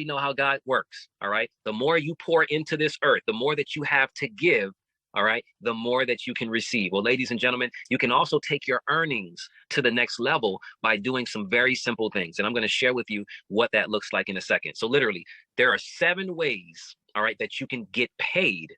exactly know how God works, all right? The more you pour into this earth, the more that you have to give, all right, the more that you can receive. Well, ladies and gentlemen, you can also take your earnings to the next level by doing some very simple things. And I'm going to share with you what that looks like in a second. So literally, there are 7 ways, all right, that you can get paid,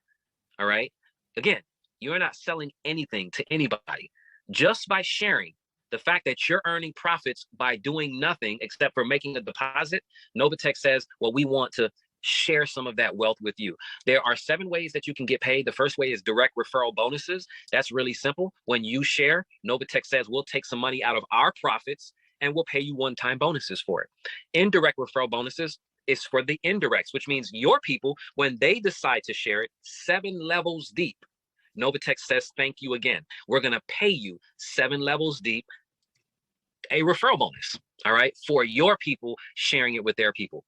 all right? Again, you're not selling anything to anybody. Just by sharing the fact that you're earning profits by doing nothing except for making a deposit, NovaTech says, well, we want to share some of that wealth with you. There are 7 ways that you can get paid. The first way is direct referral bonuses. That's really simple. When you share, NovaTech says we'll take some money out of our profits and we'll pay you one-time bonuses for it. Indirect referral bonuses is for the indirects, which means your people, when they decide to share it 7 levels deep, NovaTech says thank you again. We're going to pay you 7 levels deep a referral bonus, all right, for your people sharing it with their people.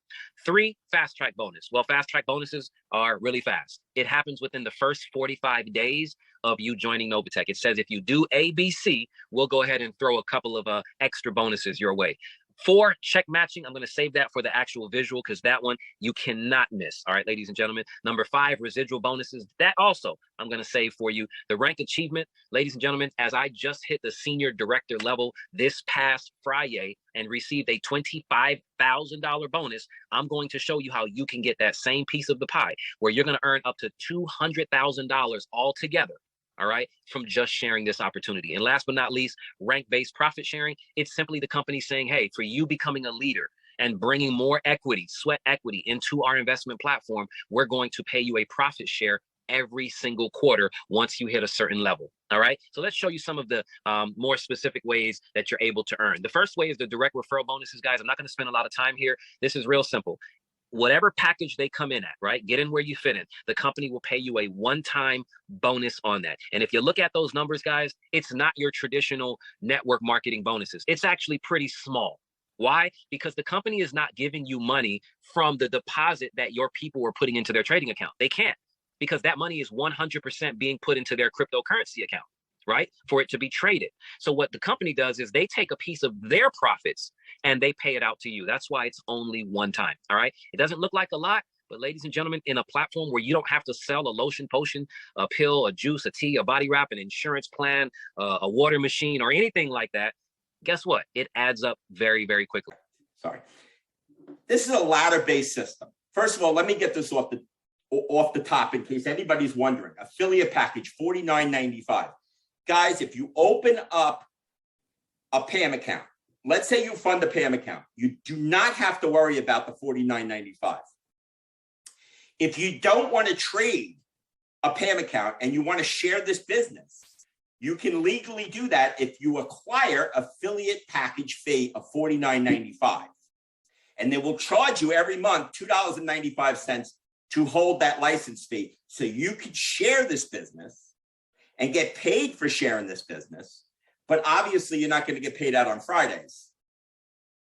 3, fast track bonus. Well, fast track bonuses are really fast. It happens within the first 45 days of you joining NovaTech. It says if you do ABC, we'll go ahead and throw a couple of extra bonuses your way. 4, check matching. I'm going to save that for the actual visual because that one you cannot miss. All right, ladies and gentlemen. Number 5, residual bonuses. That also I'm going to save for you. The rank achievement, ladies and gentlemen, as I just hit the senior director level this past Friday and received a $25,000 bonus, I'm going to show you how you can get that same piece of the pie where you're going to earn up to $200,000 altogether. All right, from just sharing this opportunity. And last but not least, rank-based profit sharing. It's simply the company saying, hey, for you becoming a leader and bringing more equity, sweat equity into our investment platform, we're going to pay you a profit share every single quarter once you hit a certain level. All right, so let's show you some of the more specific ways that you're able to earn. The first way is the direct referral bonuses, guys. I'm not going to spend a lot of time here. This is real simple. Whatever package they come in at, right? Get in where you fit in. The company will pay you a one-time bonus on that. And if you look at those numbers, guys, it's not your traditional network marketing bonuses. It's actually pretty small. Why? Because the company is not giving you money from the deposit that your people were putting into their trading account. They can't, because that money is 100% being put into their cryptocurrency account, right? For it to be traded. So what the company does is they take a piece of their profits and they pay it out to you. That's why it's only one time, all right? It doesn't look like a lot, but ladies and gentlemen, in a platform where you don't have to sell a lotion, potion, a pill, a juice, a tea, a body wrap, an insurance plan, a water machine, or anything like that, guess what? It adds up very, very quickly. Sorry. This is a ladder-based system. First of all, let me get this off the top in case anybody's wondering. Affiliate package, $49.95. Guys, if you open up a PAMM account, let's say you fund a PAMM account, you do not have to worry about the $49.95. If you don't want to trade a PAMM account and you want to share this business, you can legally do that if you acquire affiliate package fee of $49.95. And they will charge you every month $2.95 to hold that license fee so you can share this business and get paid for sharing this business. But obviously, you're not going to get paid out on Fridays,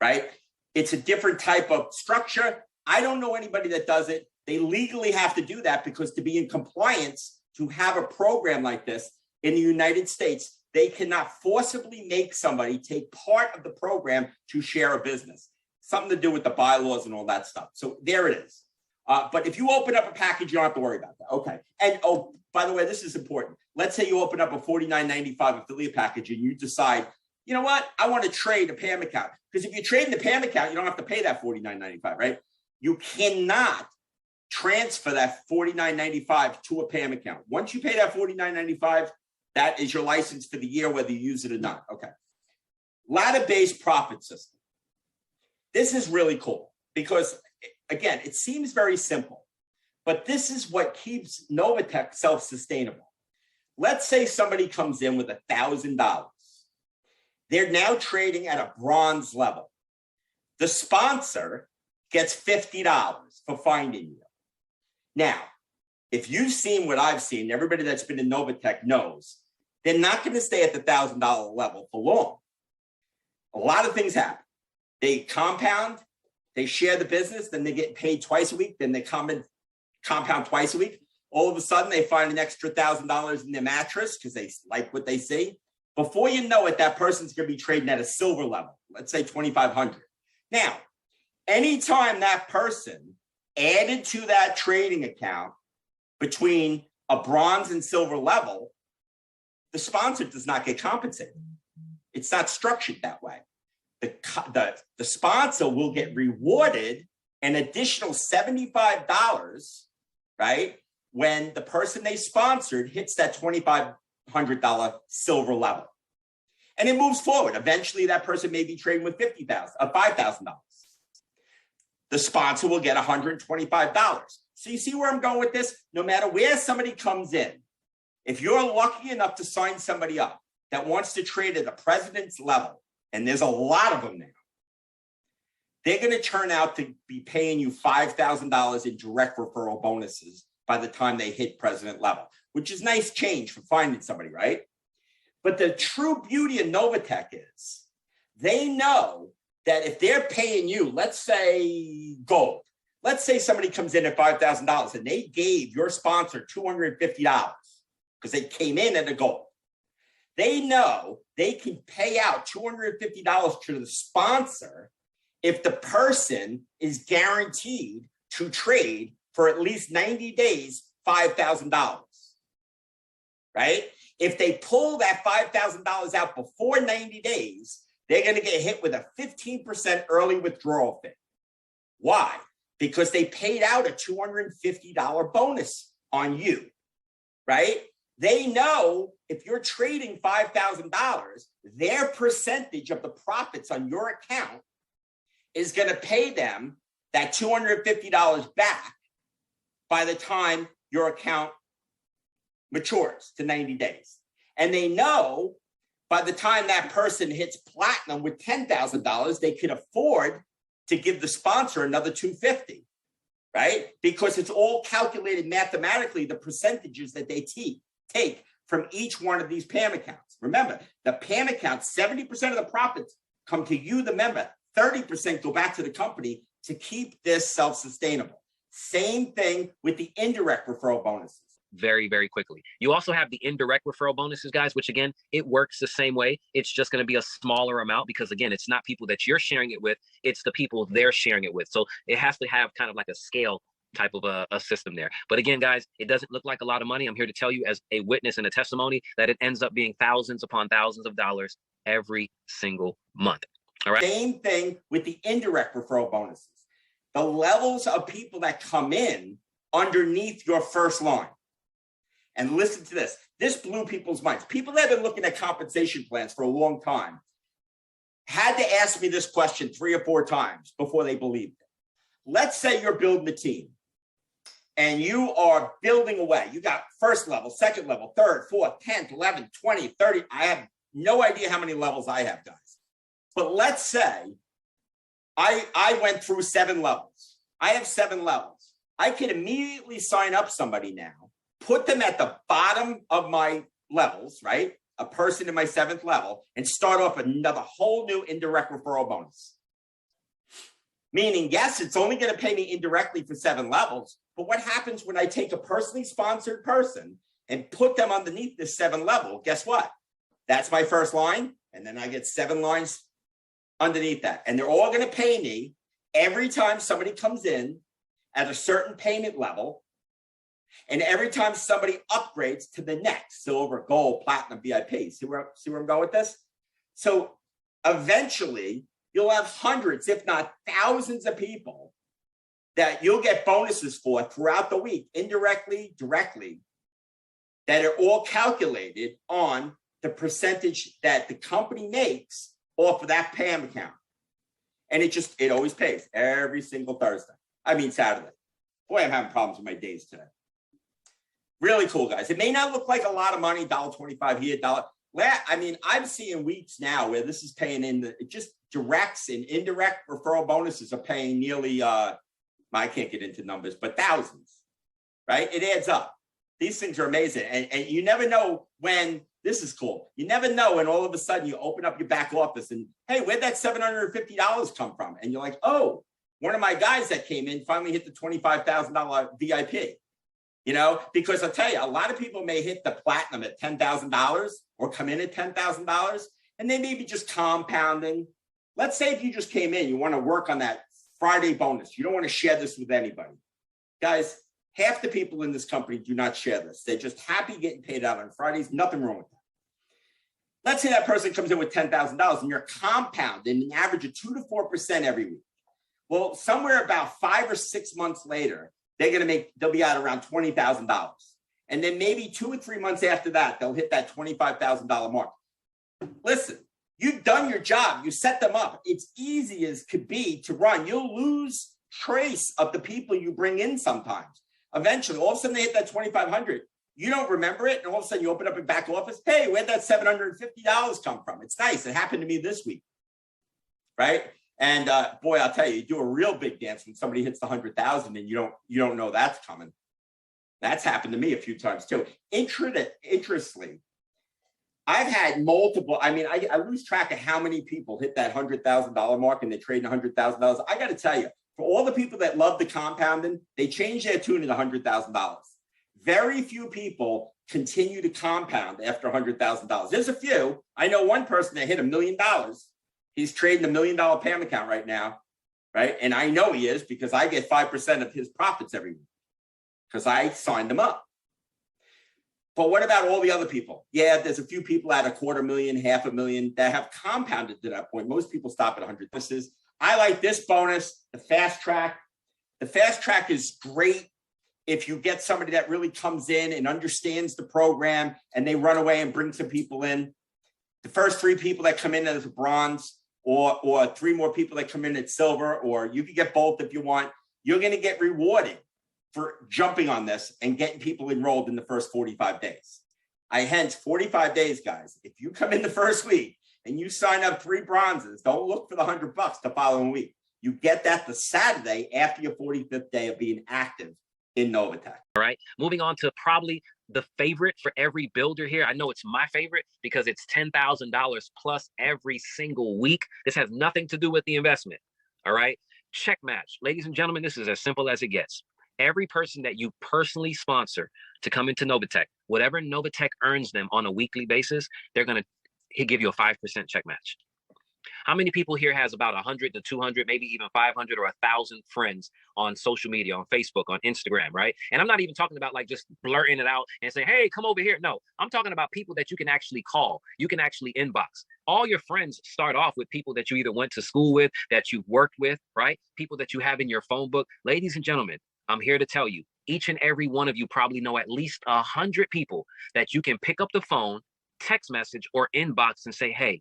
right? It's a different type of structure. I don't know anybody that does it. They legally have to do that because to be in compliance, to have a program like this in the United States, they cannot forcibly make somebody take part of the program to share a business. Something to do with the bylaws and all that stuff. So there it is. But if you open up a package, you don't have to worry about that. Okay. And oh, by the way, this is important. Let's say you open up a $49.95 affiliate package and you decide, you know what? I want to trade a PAMM account. Because if you trade in the PAMM account, you don't have to pay that $49.95, right? You cannot transfer that $49.95 to a PAMM account. Once you pay that $49.95, that is your license for the year, whether you use it or not. Okay. Ladder-based profit system. This is really cool because, again, it seems very simple, but this is what keeps NovaTech self-sustainable. Let's say somebody comes in with $1,000. They're now trading at a bronze level. The sponsor gets $50 for finding you. Now, if you've seen what I've seen, everybody that's been in NovaTech knows, they're not going to stay at the $1,000 level for long. A lot of things happen. They compound, they share the business, then they get paid twice a week, then they compound twice a week. All of a sudden, they find an extra $1,000 in their mattress because they like what they see. Before you know it, that person's going to be trading at a silver level, let's say 2,500. Now, Anytime that person added to that trading account between a bronze and silver level, the sponsor does not get compensated. It's not structured that way. The sponsor will get rewarded an additional $75, right, when the person they sponsored hits that $2,500 silver level. And it moves forward. Eventually, that person may be trading with $5,000. The sponsor will get $125. So you see where I'm going with this? No matter where somebody comes in, if you're lucky enough to sign somebody up that wants to trade at the president's level, and there's a lot of them now, they're going to turn out to be paying you $5,000 in direct referral bonuses by the time they hit president level, which is nice change for finding somebody, right? But the true beauty of NovaTech is they know that if they're paying you, let's say gold, let's say somebody comes in at $5,000 and they gave your sponsor $250 because they came in at a gold. They know they can pay out $250 to the sponsor if the person is guaranteed to trade for at least 90 days, $5,000, right? If they pull that $5,000 out before 90 days, they're going to get hit with a 15% early withdrawal fee. Why? Because they paid out a $250 bonus on you, right? They know if you're trading $5,000, their percentage of the profits on your account is going to pay them that $250 back by the time your account matures to 90 days. And they know by the time that person hits platinum with $10,000, they can afford to give the sponsor another $250, right? Because it's all calculated mathematically, the percentages that they take from each one of these PAMM accounts. Remember, the PAMM account, 70% of the profits come to you, the member, 30% go back to the company to keep this self-sustainable. Same thing with the indirect referral bonuses. Very, very quickly. You also have the indirect referral bonuses, guys, which again, it works the same way. It's just going to be a smaller amount because again, it's not people that you're sharing it with, it's the people they're sharing it with. So it has to have kind of like a scale type of a system there. But again, guys, it doesn't look like a lot of money. I'm here to tell you as a witness and a testimony that it ends up being thousands upon thousands of dollars every single month. All right. Same thing with the indirect referral bonuses. The levels of people that come in underneath your first line. And listen to this. This blew people's minds. People that have been looking at compensation plans for a long time had to ask me this question 3 or 4 times before they believed it. Let's say you're building a team and you are building away. You got first level, second level, third, fourth, 10th, 11th, 20th, 30. I have no idea how many levels I have, guys. But let's say I went through 7 levels. I have 7 levels. I can immediately sign up somebody now, put them at the bottom of my levels, right? A person in my 7th level, and start off another whole new indirect referral bonus. Meaning, yes, it's only going to pay me indirectly for 7 levels, but what happens when I take a personally sponsored person and put them underneath this 7 level? Guess what? That's my first line, and then I get 7 lines underneath that. And they're all going to pay me every time somebody comes in at a certain payment level, and every time somebody upgrades to the next, silver, gold, platinum, VIP. See where I'm going with this? So eventually, you'll have hundreds, if not thousands of people that you'll get bonuses for throughout the week, indirectly, directly, that are all calculated on the percentage that the company makes off of that PAMM account. And it always pays every single Saturday. Boy, I'm having problems with my days today. Really cool, guys. It may not look like a lot of money, $1.25 here, $1. I'm seeing weeks now where this is paying just directs and indirect referral bonuses are paying nearly, I can't get into numbers, but thousands, right? It adds up. These things are amazing. And you never know when, this is cool. You never know when all of a sudden you open up your back office and, hey, where'd that $750 come from? And you're like, oh, one of my guys that came in finally hit the $25,000 VIP. You know, because I'll tell you, a lot of people may hit the platinum at $10,000 or come in at $10,000 and they may be just compounding. Let's say if you just came in, you want to work on that Friday bonus. You don't want to share this with anybody. Guys, half the people in this company do not share this. They're just happy getting paid out on Fridays. Nothing wrong with that. Let's say that person comes in with $10,000 and you're compounding an average of 2 to 4% every week. Well, somewhere about 5 or 6 months later, they'll be at around $20,000. And then maybe 2 or 3 months after that, they'll hit that $25,000 mark. Listen, you've done your job. You set them up. It's easy as could be to run. You'll lose trace of the people you bring in sometimes. Eventually, all of a sudden they hit that 2,500. You don't remember it, and all of a sudden you open up a back office. Hey, where'd that $750 come from? It's nice. It happened to me this week, right? And boy, I'll tell you, you do a real big dance when somebody hits the 100,000 and you don't know that's coming. That's happened to me a few times too. Interestingly, I've had multiple. I mean, I lose track of how many people hit that $100,000 mark and they're trading $100,000. I got to tell you, for all the people that love the compounding, they change their tune at $100,000. Very few people continue to compound after $100,000. There's a few. I know one person that hit $1 million. He's trading $1 million PAMM account right now, right? And I know he is because I get 5% of his profits every week because I signed them up. But what about all the other people? Yeah, there's a few people at $250,000, $500,000 that have compounded to that point. Most people stop at 100. I like this bonus, the fast track. The fast track is great if you get somebody that really comes in and understands the program and they run away and bring some people in. The first 3 people that come in as a bronze or 3 more people that come in at silver, or you can get both if you want, you're going to get rewarded for jumping on this and getting people enrolled in the first 45 days. Hence 45 days, guys. If you come in the first week and you sign up 3 bronzes, don't look for the $100 the following week. You get that the Saturday after your 45th day of being active in NovaTech. All right. Moving on to probably the favorite for every builder here. I know it's my favorite because it's $10,000 plus every single week. This has nothing to do with the investment. All right. Check match. Ladies and gentlemen, this is as simple as it gets. Every person that you personally sponsor to come into NovaTech, whatever NovaTech earns them on a weekly basis, they're going to give you a 5% check match. How many people here has about 100 to 200, maybe even 500 or 1,000 friends on social media, on Facebook, on Instagram, right? And I'm not even talking about like just blurting it out and saying, hey, come over here. No, I'm talking about people that you can actually call. You can actually inbox. All your friends start off with people that you either went to school with, that you've worked with, right? People that you have in your phone book. Ladies and gentlemen, I'm here to tell you, each and every one of you probably know at least 100 people that you can pick up the phone, text message, or inbox and say, hey,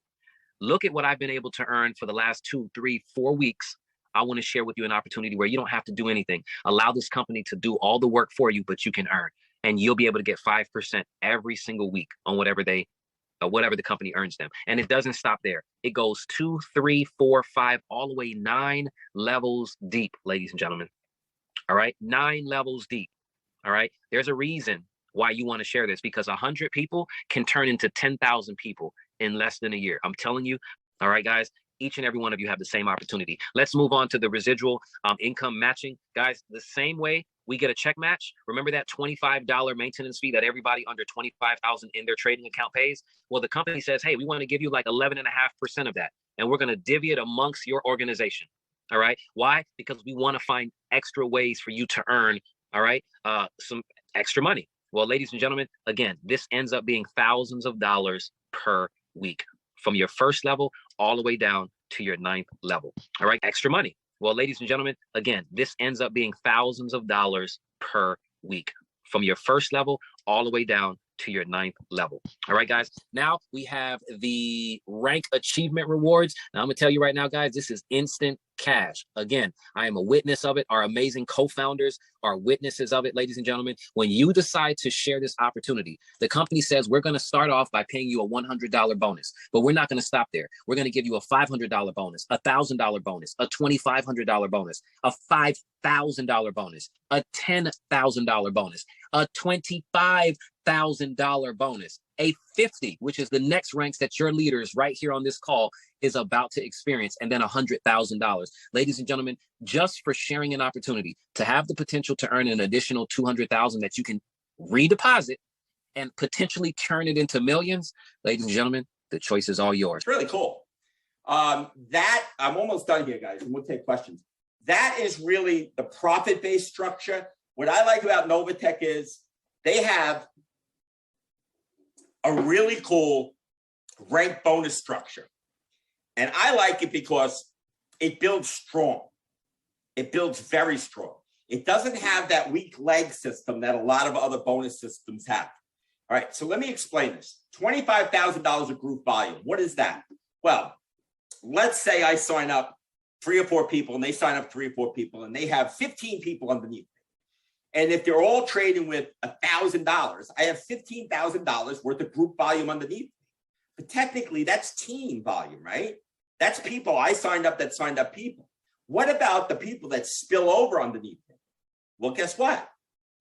look at what I've been able to earn for the last 2, 3, 4 weeks. I want to share with you an opportunity where you don't have to do anything. Allow this company to do all the work for you, but you can earn. And you'll be able to get 5% every single week on whatever the company earns them. And it doesn't stop there. It goes 2, 3, 4, 5, all the way 9 levels deep, ladies and gentlemen. All right, 9 levels deep. All right, there's a reason why you want to share this, because 100 people can turn into 10,000 people in less than a year. I'm telling you. All right, guys, each and every one of you have the same opportunity. Let's move on to the residual income matching. Guys, the same way we get a check match. Remember that $25 maintenance fee that everybody under $25,000 in their trading account pays? Well, the company says, hey, we want to give you like 11.5% of that, and we're going to divvy it amongst your organization. All right. Why? Because we want to find extra ways for you to earn, all right, some extra money. Well, ladies and gentlemen, again, this ends up being thousands of dollars per week from your first level all the way down to your 9th level. All right. Extra money. Well, ladies and gentlemen, again, this ends up being thousands of dollars per week from your first level all the way down to your 9th level. All right, guys. Now we have the rank achievement rewards. Now I'm gonna tell you right now, guys, this is instant cash. Again, I am a witness of it. Our amazing co-founders are witnesses of it, ladies and gentlemen. When you decide to share this opportunity, the company says we're gonna start off by paying you a $100 bonus, but we're not gonna stop there. We're gonna give you a $500 bonus, a $1,000 bonus, a $2,500 bonus, a $5,000 bonus, a $10,000 bonus, a $25,000 bonus, a 50, which is the next ranks that your leaders right here on this call is about to experience, and then $100,000. Ladies and gentlemen, just for sharing an opportunity to have the potential to earn an additional $200,000 that you can redeposit and potentially turn it into millions, ladies and gentlemen, the choice is all yours. It's really cool. I'm almost done here, guys, and we'll take questions. that is really the profit-based structure. What I like about NovaTech is they have a really cool rank bonus structure. And I like it because it builds strong. It builds very strong. It doesn't have that weak leg system that a lot of other bonus systems have. All right, so let me explain this. $25,000 of group volume. What is that? Well, let's say I sign up 3 or 4 people and they sign up 3 or 4 people and they have 15 people underneath me. And if they're all trading with $1,000, I have $15,000 worth of group volume underneath me. But technically that's team volume, right? That's people I signed up that signed up people. What about the people that spill over underneath me? Well, guess what?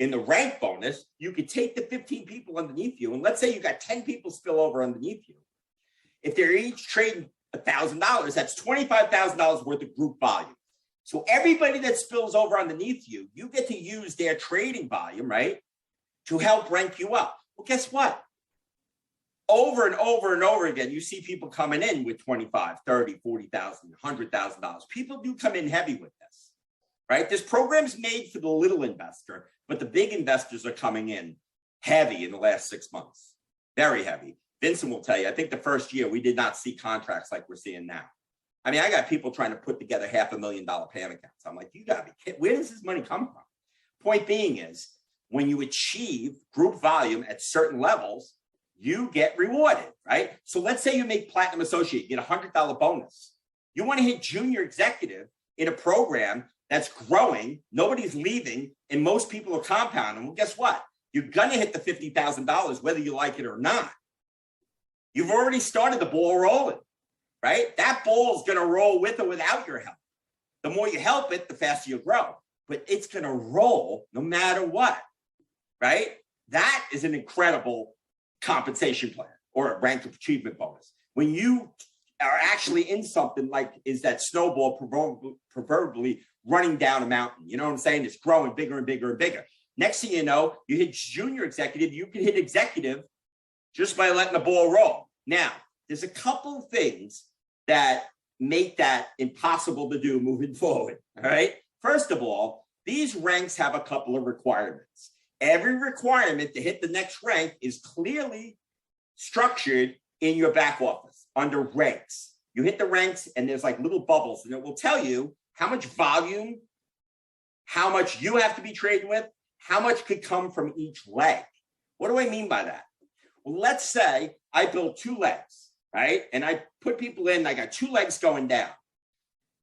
In the rank bonus, you could take the 15 people underneath you, and let's say you got 10 people spill over underneath you. If they're each trading $1,000, that's $25,000 worth of group volume. So everybody that spills over underneath you, you get to use their trading volume, right, to help rank you up. Well, guess what? Over and over and over again, you see people coming in with $25,000, $30,000, $40,000, $100,000. People do come in heavy with this, right? This program's made for the little investor, but the big investors are coming in heavy in the last 6 months, very heavy. Vincent will tell you, I think the first year we did not see contracts like we're seeing now. I mean, I got people trying to put together $500,000 PAMM accounts. I'm like, you gotta be kidding. Where does this money come from? Point being is, when you achieve group volume at certain levels, you get rewarded, right? So let's say you make Platinum Associate, you get a $100 bonus. You want to hit Junior Executive in a program that's growing, nobody's leaving, and most people are compounding. Well, guess what? You're going to hit the $50,000 whether you like it or not. You've already started the ball rolling, right? That ball is going to roll with or without your help. The more you help it, the faster you grow. But it's going to roll no matter what, right? That is an incredible compensation plan or a rank of achievement bonus. When you are actually in something like is that snowball proverbially running down a mountain, you know what I'm saying? It's growing bigger and bigger and bigger. Next thing you know, you hit Junior Executive, you can hit Executive just by letting the ball roll. Now, there's a couple of things that make that impossible to do moving forward, all right? First of all, these ranks have a couple of requirements. Every requirement to hit the next rank is clearly structured in your back office under ranks. You hit the ranks and there's like little bubbles and it will tell you how much volume, how much you have to be trading with, how much could come from each leg. What do I mean by that? Well, let's say I build 2 legs, right? And I put people in, I got 2 legs going down.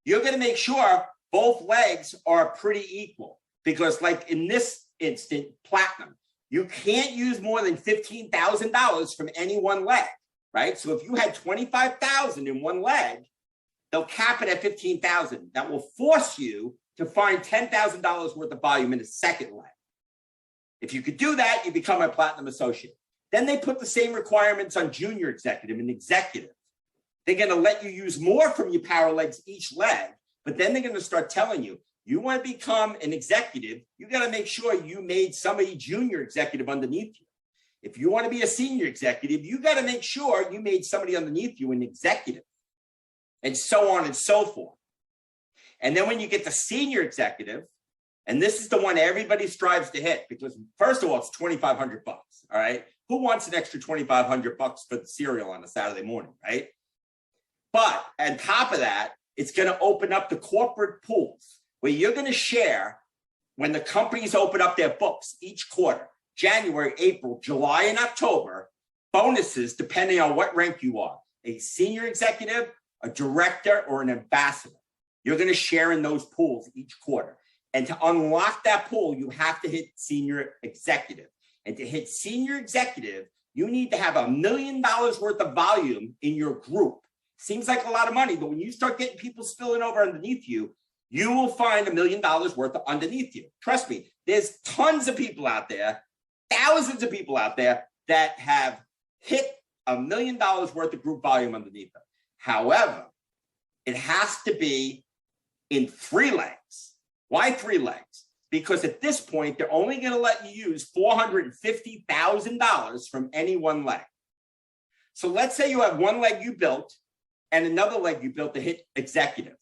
You're going to make sure both legs are pretty equal because like in this instant, Platinum, you can't use more than $15,000 from any one leg, right? So if you had $25,000 in one leg, they'll cap it at $15,000. That will force you to find $10,000 worth of volume in a second leg. If you could do that, you become a Platinum Associate. Then they put the same requirements on Junior Executive and Executive. They're going to let you use more from your power legs each leg, but then they're going to start telling you, you want to become an executive, you got to make sure you made somebody Junior Executive underneath you. If you want to be a Senior Executive, you got to make sure you made somebody underneath you an executive, and so on and so forth. And then when you get to Senior Executive, and this is the one everybody strives to hit, because first of all, it's $2,500 bucks. All right. Who wants an extra $2,500 bucks for the cereal on a Saturday morning, right? But on top of that, it's going to open up the corporate pools where you're going to share when the companies open up their books each quarter, January, April, July, and October, bonuses depending on what rank you are, a Senior Executive, a Director, or an Ambassador. You're going to share in those pools each quarter. And to unlock that pool, you have to hit Senior Executive. And to hit Senior Executive, you need to have $1 million worth of volume in your group. Seems like a lot of money, but when you start getting people spilling over underneath you, you will find $1 million worth of underneath you. Trust me, there's tons of people out there, thousands of people out there that have hit $1 million worth of group volume underneath them. However, it has to be in 3 legs. Why 3 legs? Because at this point, they're only going to let you use $450,000 from any one leg. So let's say you have one leg you built and another leg you built to hit executive.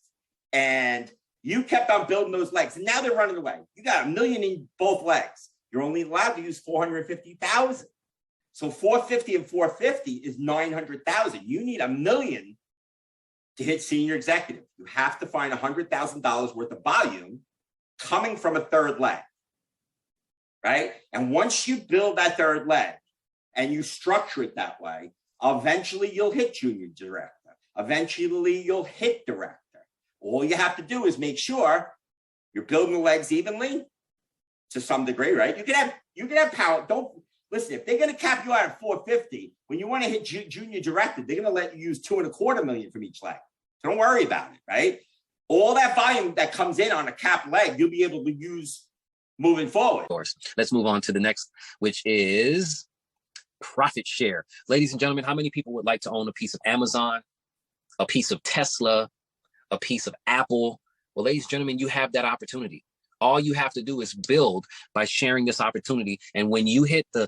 And You kept on building those legs, and now they're running away. You got $1 million in both legs. You're only allowed to use 450,000. So 450 and 450 is 900,000. You need $1 million to hit senior executive. You have to find $100,000 worth of volume coming from a third leg, right? And once you build that third leg and you structure it that way, eventually you'll hit junior director. Eventually you'll hit director. All you have to do is make sure you're building the legs evenly to some degree, right? You can have power. Don't listen. If they're going to cap you out at 450, when you want to hit junior director, they're going to let you use $2.25 million from each leg. So don't worry about it, right? All that volume that comes in on a cap leg, you'll be able to use moving forward. Of course. Let's move on to the next, which is profit share. Ladies and gentlemen, how many people would like to own a piece of Amazon, a piece of Tesla, a piece of Apple? Well, ladies and gentlemen, you have that opportunity. All you have to do is build by sharing this opportunity. And when you hit the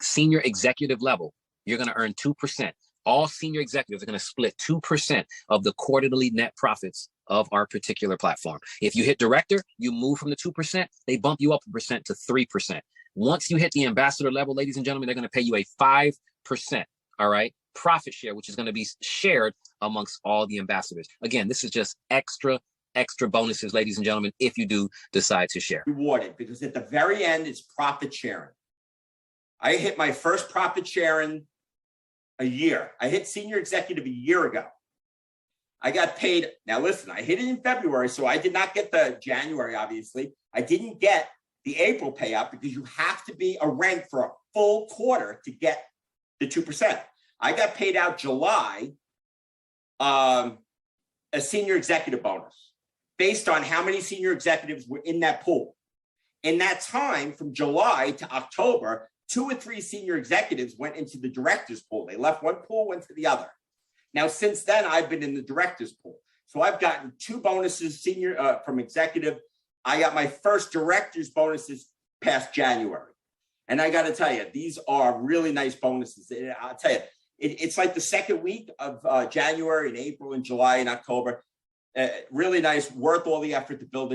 senior executive level, you're going to earn 2%. All senior executives are going to split 2% of the quarterly net profits of our particular platform. If you hit director, you move from the 2%, they bump you up a percent to 3%. Once you hit the ambassador level, ladies and gentlemen, they're going to pay you a 5%, all right, profit share, which is going to be shared amongst all the ambassadors. Again, this is just extra bonuses, ladies and gentlemen, if you do decide to share. Rewarded, because at the very end, it's profit sharing. I hit my first profit sharing a year. I hit senior executive a year ago. I got paid. Now, listen, I hit it in February, so I did not get the January, obviously. I didn't get the April payout because you have to be a rank for a full quarter to get the 2%. I got paid out July, a senior executive bonus based on how many senior executives were in that pool. In that time, from July to October, 2 or 3 senior executives went into the director's pool. They left one pool, went to the other. Now, since then, I've been in the director's pool. So I've gotten 2 bonuses senior from executive. I got my first director's bonuses past January. And I got to tell you, these are really nice bonuses. I'll tell you, it's like the second week of January and April and July and October. Really nice, worth all the effort to build it.